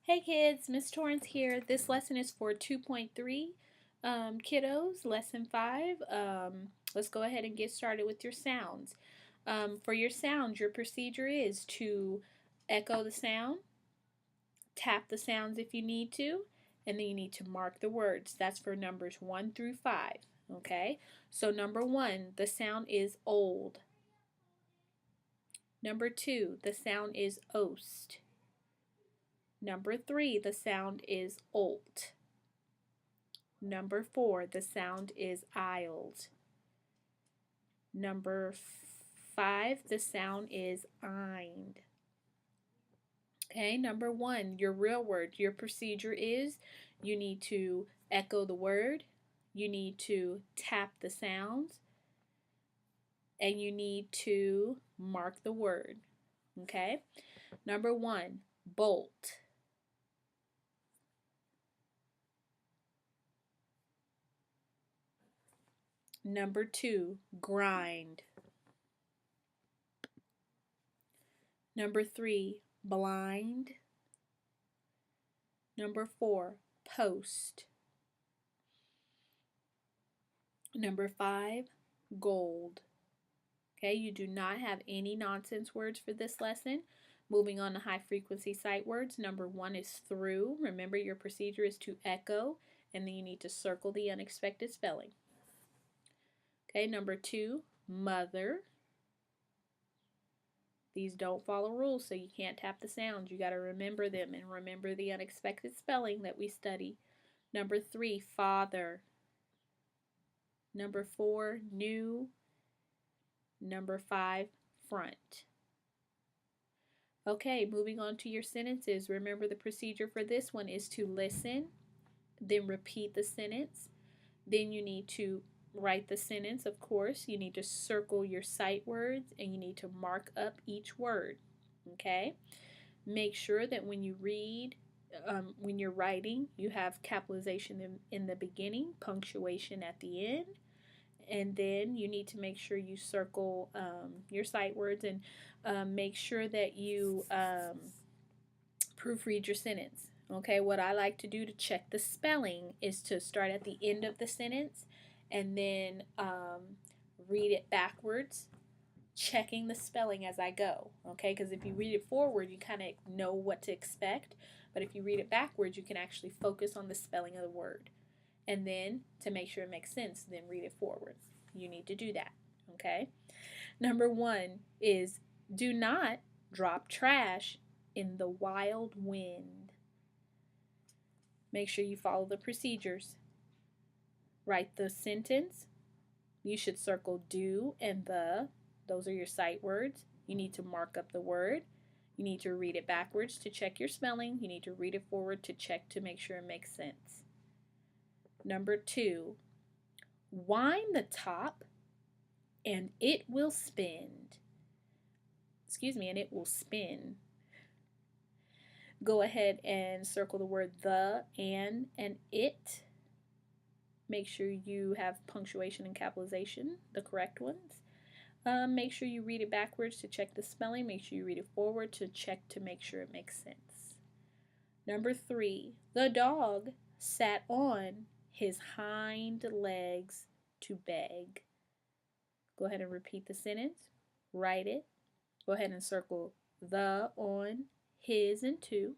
Hey kids, Miss Torrance here. This lesson is for 2.3 kiddos, lesson 5. Let's go ahead and get started with your sounds. For your sounds, your procedure is to echo the sound, tap the sounds if you need to, and then you need to mark the words. That's for numbers 1 through 5. Okay, so number 1, the sound is old. Number 2, the sound is ost. Number 3, the sound is olt. Number 4, the sound is isled. Number 5, the sound is eind. Okay, number 1, your real word. Your procedure is you need to echo the word, you need to tap the sounds, and you need to mark the word. Okay, number 1, bolt. Number 2, grind. Number 3, blind. Number 4, post. Number 5, gold. Okay, you do not have any nonsense words for this lesson. Moving on to high frequency sight words. Number 1 is through. Remember, your procedure is to echo, and then you need to circle the unexpected spelling. Okay, number 2, mother. These don't follow rules, so you can't tap the sounds. You got to remember them and remember the unexpected spelling that we study. Number 3, father. Number 4, new. Number 5, front. Okay, moving on to your sentences. Remember, the procedure for this one is to listen, then repeat the sentence. Then you need to write the sentence, of course. You need to circle your sight words, and you need to mark up each word. Okay? Make sure that when you read, when you're writing, you have capitalization in the beginning, punctuation at the end, and then you need to make sure you circle your sight words and make sure that you proofread your sentence. Okay, what I like to do to check the spelling is to start at the end of the sentence and then read it backwards, checking the spelling as I go. Okay, because if you read it forward, you kind of know what to expect, but if you read it backwards, you can actually focus on the spelling of the word. And then, to make sure it makes sense, then read it forward. You need to do that, okay? Number 1 is do not drop trash in the wild wind. Make sure you follow the procedures. Write the sentence. You should circle do and the. Those are your sight words. You need to mark up the word. You need to read it backwards to check your spelling. You need to read it forward to check to make sure it makes sense. Number 2, wind the top and it will spin. And it will spin. Go ahead and circle the word the, and it. Make sure you have punctuation and capitalization, the correct ones. Make sure you read it backwards to check the spelling. Make sure you read it forward to check to make sure it makes sense. Number 3, the dog sat on his hind legs to beg. Go ahead and repeat the sentence. Write it. Go ahead and circle the, on, his, and to.